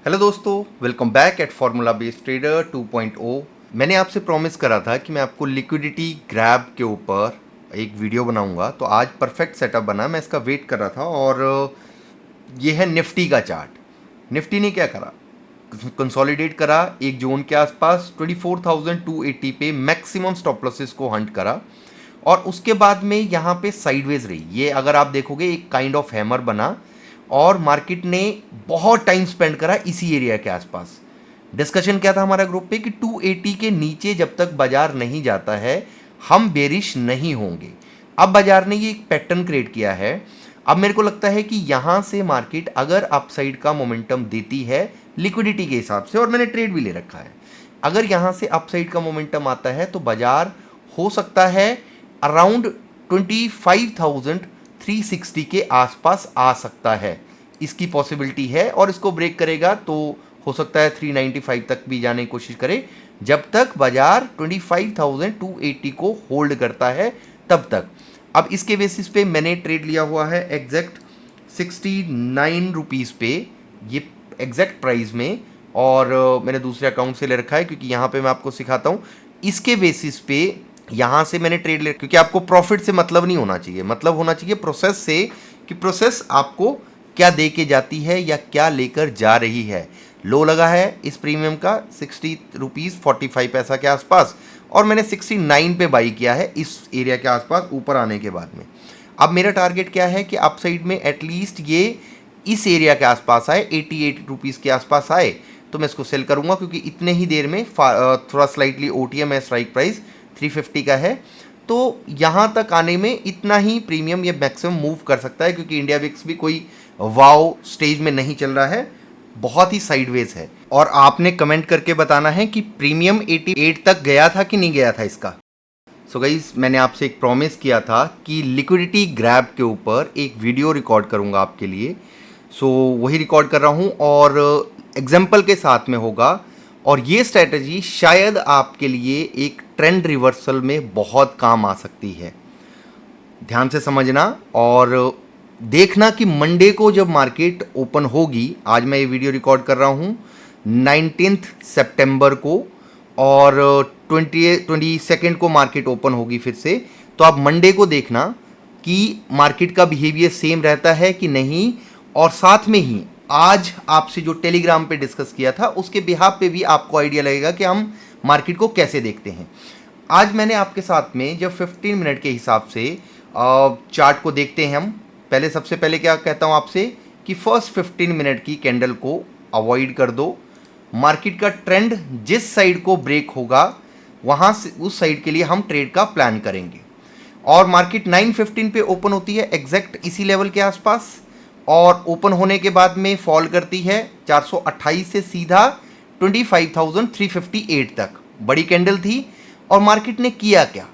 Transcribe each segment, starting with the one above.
Hello दोस्तों, welcome back at formula based trader 2.0। मैंने आपसे प्रॉमिस करा था कि मैं आपको लिक्विडिटी ग्रैब के ऊपर एक वीडियो बनाऊंगा। तो आज परफेक्ट सेटअप बना। मैं इसका वेट कर रहा था और ये है निफ्टी का चार्ट। निफ्टी ने क्या करा, कंसोलिडेट करा एक जोन के आसपास 24,280 पे मैक्सिमम स्टॉप लॉसेस को हंट करा और उसके बाद में यहाँ पे साइडवेज रही। ये अगर आप देखोगे एक काइंड ऑफ हैमर बना और मार्केट ने बहुत टाइम स्पेंड करा इसी एरिया के आसपास। डिस्कशन क्या था हमारा ग्रुप पे कि 280 के नीचे जब तक बाजार नहीं जाता है हम बेरिश नहीं होंगे। अब बाजार ने ये एक पैटर्न क्रिएट किया है। अब मेरे को लगता है कि यहाँ से मार्केट अगर अपसाइड का मोमेंटम देती है लिक्विडिटी के हिसाब से, और मैंने ट्रेड भी ले रखा है, अगर यहाँ से अपसाइड का मोमेंटम आता है तो बाजार हो सकता है अराउंड 25,360 के आसपास आ सकता है। इसकी पॉसिबिलिटी है और इसको ब्रेक करेगा तो हो सकता है 395 तक भी जाने की कोशिश करे। जब तक बाजार 25,280 को होल्ड करता है तब तक। अब इसके बेसिस पे मैंने ट्रेड लिया हुआ है एग्जैक्ट 69 रुपीज़ पे, ये एग्जैक्ट प्राइस में, और मैंने दूसरे अकाउंट से ले रखा है क्योंकि यहाँ पे मैं आपको सिखाता हूँ। इसके बेसिस पे यहाँ से मैंने ट्रेड ले, क्योंकि आपको प्रॉफिट से मतलब नहीं होना चाहिए, मतलब होना चाहिए प्रोसेस से, कि प्रोसेस आपको क्या दे के जाती है या क्या लेकर जा रही है। लो लगा है इस प्रीमियम का 60 रुपीज़ 45 पैसा के आसपास और मैंने 69 पे बाई किया है इस एरिया के आसपास ऊपर आने के बाद में। अब मेरा टारगेट क्या है कि अपसाइड में एटलीस्ट ये इस एरिया के आसपास आए, 88 रुपीज़ के आसपास आए तो मैं इसको सेल करूंगा, क्योंकि इतने ही देर में थोड़ा स्लाइटली OTM है, स्ट्राइक प्राइस 350 का है। तो यहाँ तक आने में इतना ही प्रीमियम ये मैक्सिमम मूव कर सकता है, क्योंकि इंडिया विक्स भी कोई वाव स्टेज में नहीं चल रहा है, बहुत ही साइडवेज है। और आपने कमेंट करके बताना है कि प्रीमियम 88 तक गया था कि नहीं गया था इसका। सो गाइस, मैंने आपसे एक प्रॉमिस किया था कि लिक्विडिटी ग्रैब के ऊपर एक वीडियो रिकॉर्ड करूंगा आपके लिए। सो वही रिकॉर्ड कर रहा हूं और एग्जाम्पल के साथ में होगा। और ये स्ट्रैटेजी शायद आपके लिए एक ट्रेंड रिवर्सल में बहुत काम आ सकती है। ध्यान से समझना और देखना कि मंडे को जब मार्केट ओपन होगी, आज मैं ये वीडियो रिकॉर्ड कर रहा हूँ 19 सितंबर को, और 22 को मार्केट ओपन होगी फिर से। तो आप मंडे को देखना कि मार्केट का बिहेवियर सेम रहता है कि नहीं। और साथ में ही आज आपसे जो टेलीग्राम पे डिस्कस किया था उसके बिहाफ पे भी आपको आइडिया लगेगा कि हम मार्केट को कैसे देखते हैं। आज मैंने आपके साथ में जब 15 मिनट के हिसाब से चार्ट को देखते हैं, हम पहले सबसे पहले क्या कहता हूँ आपसे कि फर्स्ट 15 मिनट की कैंडल को अवॉइड कर दो। मार्केट का ट्रेंड जिस साइड को ब्रेक होगा वहाँ से उस साइड के लिए हम ट्रेड का प्लान करेंगे। और मार्केट 9:15 पे ओपन होती है एग्जैक्ट इसी लेवल के आसपास, और ओपन होने के बाद में फॉल करती है 428 से सीधा 25,358 तक। बड़ी कैंडल थी और मार्केट ने किया क्या,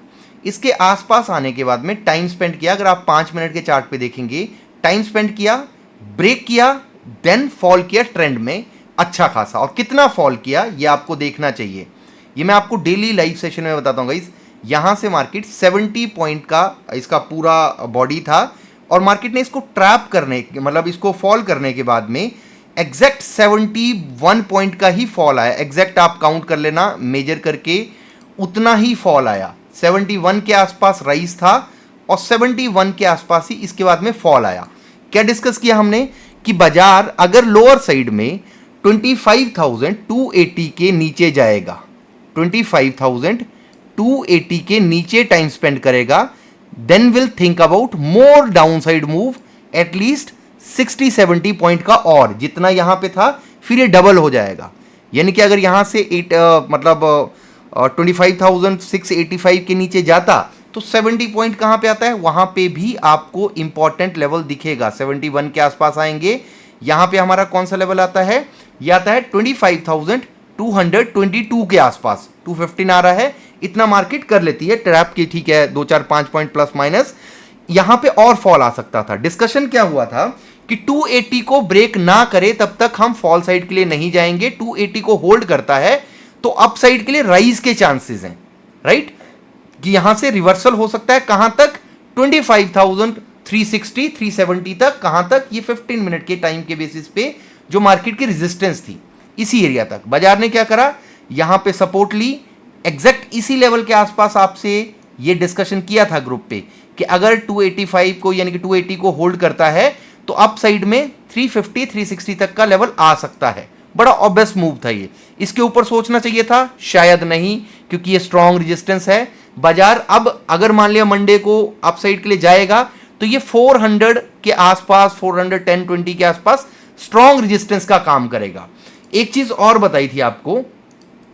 इसके आसपास आने के बाद में टाइम स्पेंड किया। अगर आप 5 मिनट के चार्ट पे देखेंगे, टाइम स्पेंड किया, ब्रेक किया, देन फॉल किया ट्रेंड में अच्छा खासा। और कितना फॉल किया ये आपको देखना चाहिए, ये मैं आपको डेली लाइव सेशन में बताता हूँ गाइस। यहाँ से मार्केट 70 पॉइंट का इसका पूरा बॉडी था और मार्केट ने इसको ट्रैप करने, मतलब इसको फॉल करने के बाद में एग्जैक्ट 71 पॉइंट का ही फॉल आया। एग्जैक्ट आप काउंट कर लेना, मेजर करके उतना ही फॉल आया। 71 के आसपास राइज था और 71 के आसपास ही इसके बाद में फॉल आया। क्या डिस्कस किया हमने कि बाजार अगर लोअर साइड में 25,280 के नीचे जाएगा, 25,280 के नीचे टाइम स्पेंड करेगा, then will think about more downside move at least 60-70 point का, और जितना यहां पे था फिर ये डबल हो जाएगा। यानी कि अगर यहां से 25,685 के नीचे जाता तो 70 पॉइंट कहां पे आता है, वहां पे भी आपको इंपॉर्टेंट लेवल दिखेगा। 71 के आसपास आएंगे। यहां पे हमारा कौन सा लेवल आता है, ये आता है 25,222 के आसपास। 215 आ रहा है, इतना मार्केट कर लेती है ट्रैप की, ठीक है, 2-4-5 पॉइंट प्लस माइनस। यहां पे और फॉल आ सकता था। डिस्कशन क्या हुआ था कि 280 को ब्रेक ना करे तब तक हम फॉल साइड के लिए नहीं जाएंगे। 280 को होल्ड करता है तो अप साइड के लिए राइज के चांसेस हैं, राइट, कि यहां से रिवर्सल हो सकता है। कहां तक, 25,360 370 तक। कहां तक, ये 15 मिनट के टाइम के बेसिस पे जो मार्केट की रेजिस्टेंस थी इसी एरिया तक। बाजार ने क्या करा, यहां पे सपोर्ट ली, एग्जैक्ट इसी लेवल के आसपास आपसे ये डिस्कशन किया था ग्रुप पे कि अगर 285 को यानी कि 280 को होल्ड करता है तो अप साइड में 350 360 तक का लेवल आ सकता है। बड़ा ऑब्वियस मूव था ये। इसके ऊपर सोचना चाहिए था, शायद नहीं, क्योंकि ये स्ट्रॉन्ग रेजिस्टेंस है। बाजार अब अगर मान लिया मंडे को अप साइड के लिए जाएगा तो ये 400 के आसपास, 410-20 के आसपास स्ट्रॉन्ग रेजिस्टेंस का काम करेगा। एक चीज और बताई थी आपको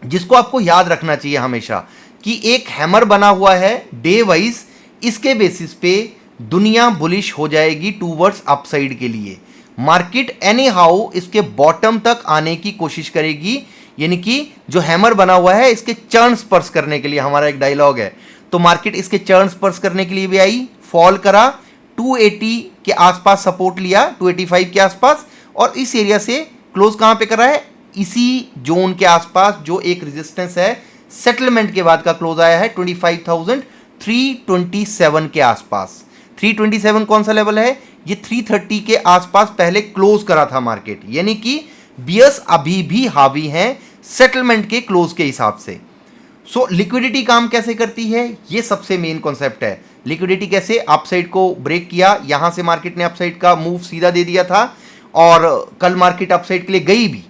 जिसको आपको याद रखना चाहिए हमेशा, कि एक हैमर बना हुआ है डे वाइज, इसके बेसिस पे दुनिया बुलिश हो जाएगी टूवर्ड्स अपसाइड के लिए। मार्केट एनी हाउ इसके बॉटम तक आने की कोशिश करेगी, यानी कि जो हैमर बना हुआ है इसके चर्न स्पर्श करने के लिए, हमारा एक डायलॉग है, तो मार्केट इसके चर्न स्पर्श करने के लिए भी आई, फॉल करा, 280 के आसपास सपोर्ट लिया, 285 के आसपास, और इस एरिया से क्लोज कहां पे करा है, इसी जोन के आसपास जो एक रेजिस्टेंस है सेटलमेंट के बाद का क्लोज आया है 25,327 के आसपास। 327 कौन सा लेवल है, ये 330 के आसपास पहले क्लोज करा था मार्केट, यानी कि बियर्स अभी भी हावी हैं सेटलमेंट के क्लोज के हिसाब से। सो लिक्विडिटी काम कैसे करती है, ये सबसे मेन कॉन्सेप्ट है। लिक्विडिटी कैसे, अपसाइड को ब्रेक किया, यहां से मार्केट ने अपसाइड का मूव सीधा दे दिया था और कल मार्केट अपसाइड के लिए गई भी,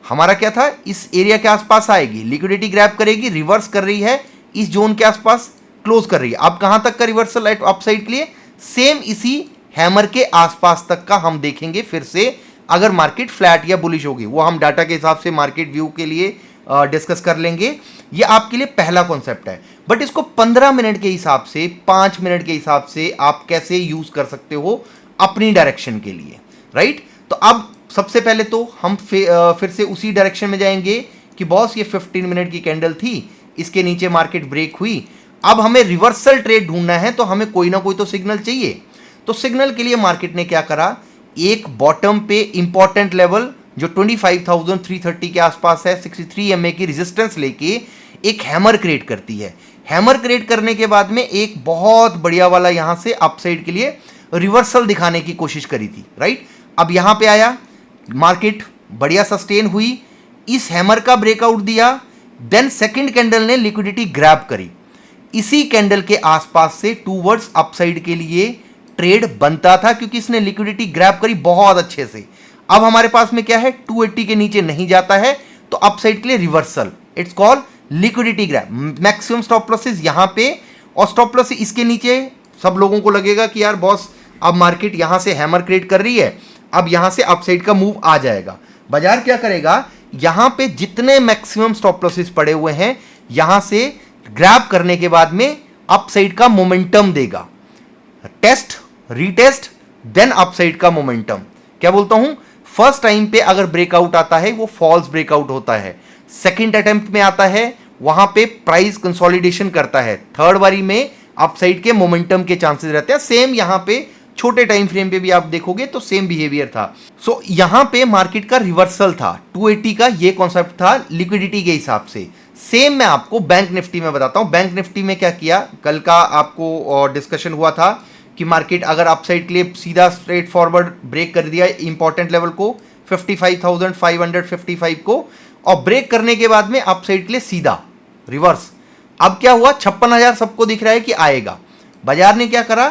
हमारा क्या था, इस एरिया के आसपास आएगी, लिक्विडिटी ग्रैब करेगी, रिवर्स कर रही है, इस जोन के आसपास क्लोज कर रही है। अब कहां तक का रिवर्सल एट अपसाइड के लिए, सेम इसी हैमर के आसपास तक का हम देखेंगे फिर से, अगर मार्केट फ्लैट या बुलिश होगी, वो हम डाटा के हिसाब से मार्केट व्यू के लिए डिस्कस कर लेंगे। ये आपके लिए पहला कॉन्सेप्ट है, बट इसको 15 मिनट के हिसाब से, 5 मिनट के हिसाब से आप कैसे यूज कर सकते हो अपनी डायरेक्शन के लिए, राइट। तो अब सबसे पहले तो हम फिर से उसी डायरेक्शन में जाएंगे कि बॉस ये 15 मिनट की कैंडल थी, इसके नीचे मार्केट ब्रेक हुई, अब हमें रिवर्सल ट्रेड ढूंढना है, तो हमें कोई ना कोई तो सिग्नल चाहिए। तो सिग्नल के लिए मार्केट ने क्या करा, एक बॉटम पे इंपॉर्टेंट लेवल जो 25,330 के आसपास है, 63 MA की रेजिस्टेंस लेके एक हैमर क्रिएट करती है। हैमर क्रिएट करने के बाद में एक बहुत बढ़िया वाला यहां से अपसाइड के लिए रिवर्सल दिखाने की कोशिश करी थी, राइट। अब यहां पे आया, मार्केट बढ़िया सस्टेन हुई, इस हैमर का ब्रेकआउट दिया, देन सेकंड कैंडल ने लिक्विडिटी ग्रैब करी, इसी कैंडल के आसपास से टूवर्ड्स अपसाइड के लिए ट्रेड बनता था, क्योंकि इसने लिक्विडिटी ग्रैब करी बहुत अच्छे से। अब हमारे पास में क्या है, 280 के नीचे नहीं जाता है, तो अपसाइड के लिए reversal, it's called liquidity grab. Maximum stop losses यहां पे, और स्टॉप लॉस इसके नीचे। सब लोगों को लगेगा कि यार बॉस अब मार्केट यहां से हैमर क्रिएट कर रही है, अब यहां से अपसाइड का मूव आ जाएगा। बाजार क्या करेगा, यहां पे जितने मैक्सिमम स्टॉप लॉसेस पड़े हुए हैं यहां से ग्रैब करने के बाद में अपसाइड का मोमेंटम देगा, टेस्ट रीटेस्ट देन अपसाइड का मोमेंटम। क्या बोलता हूं, फर्स्ट टाइम पे अगर ब्रेकआउट आता है वो फॉल्स ब्रेकआउट होता है, सेकंड अटेम्प्ट में आता है वहां पे प्राइस कंसोलिडेशन करता है, थर्ड बारी में अपसाइड के मोमेंटम के चांसेस रहते हैं। सेम यहां पे छोटे टाइम फ्रेम पे भी आप देखोगे तो सेम बिहेवियर था। सो यहां पे मार्केट का रिवर्सल था 280 का, ये कॉन्सेप्ट था लिक्विडिटी के हिसाब से। सेम मैं आपको बैंक निफ्टी में बताता हूं। बैंक निफ्टी में क्या किया, कल का आपको डिस्कशन हुआ था कि मार्केट अगर अपसाइड के लिए सीधा स्ट्रेट फॉरवर्ड ब्रेक कर दिया इंपॉर्टेंट लेवल को 55,555 को, और ब्रेक करने के बाद में अपसाइड के लिए सीधा रिवर्स। अब क्या हुआ, 56,000 सबको दिख रहा है कि आएगा। बाजार ने क्या करा,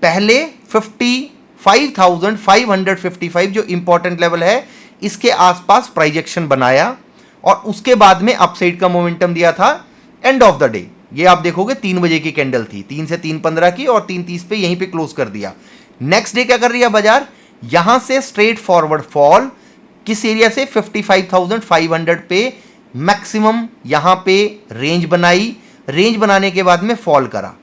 पहले 55,555 जो इंपॉर्टेंट लेवल है इसके आसपास प्राइस एक्शन बनाया, और उसके बाद में अपसाइड का मोमेंटम दिया था एंड ऑफ द डे। ये आप देखोगे 3 बजे की कैंडल थी, 3 से 3:15 की, और 3:30 पे यहीं पे क्लोज कर दिया। नेक्स्ट डे क्या कर रही है बाजार, यहां से स्ट्रेट फॉरवर्ड फॉल, किस एरिया से, 55,500 पे मैक्सिमम यहां पे रेंज बनाई, रेंज बनाने के बाद में फॉल करा,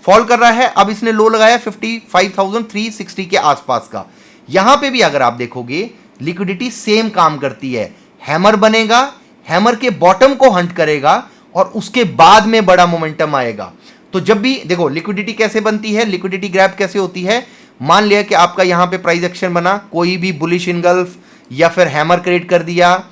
फॉल कर रहा है। अब इसने लो लगाया 55,360 के आसपास का। यहां पे भी अगर आप देखोगे लिक्विडिटी सेम काम करती है, हैमर बनेगा, हैमर के बॉटम को हंट करेगा, और उसके बाद में बड़ा मोमेंटम आएगा। तो जब भी देखो लिक्विडिटी कैसे बनती है, लिक्विडिटी ग्रैब कैसे होती है, मान लिया कि आपका यहां पे प्राइस एक्शन बना, कोई भी बुलिश इनगल्फ या फिर हैमर क्रिएट कर दिया,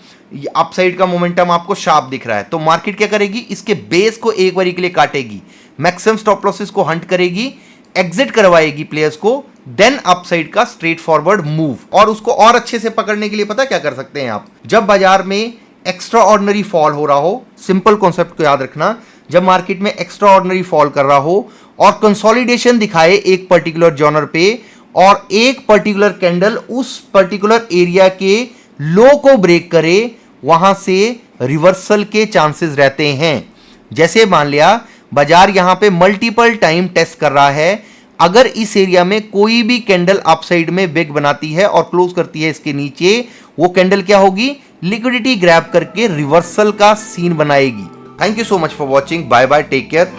अपसाइड का मोमेंटम आपको शार्प दिख रहा है, तो मार्केट क्या करेगी, इसके बेस को एक बारी के लिए काटेगी, मैक्सिमम स्टॉप लॉसेस को हंट करेगी, एग्जिट करवाएगी प्लेयर्स को, देन अपसाइड का स्ट्रेट फॉरवर्ड मूव। और उसको और अच्छे से पकड़ने के लिए पता क्या कर सकते हैं आप, जब बाजार में एक्स्ट्रा ऑर्डिनरी फॉल हो रहा हो, सिंपल कॉन्सेप्ट को याद रखना, जब मार्केट में एक्स्ट्रा ऑर्डिनरी फॉल कर रहा हो और कंसोलिडेशन दिखाए एक पर्टिकुलर जॉनर पे और एक पर्टिकुलर कैंडल उस पर्टिकुलर एरिया के लो को ब्रेक करे, वहां से रिवर्सल के चांसेस रहते हैं। जैसे मान लिया बाजार यहां पे मल्टीपल टाइम टेस्ट कर रहा है, अगर इस एरिया में कोई भी कैंडल अपसाइड में बिग बनाती है और क्लोज करती है इसके नीचे, वो कैंडल क्या होगी, लिक्विडिटी ग्रैब करके रिवर्सल का सीन बनाएगी। Thank you so much for watching, bye bye, take care.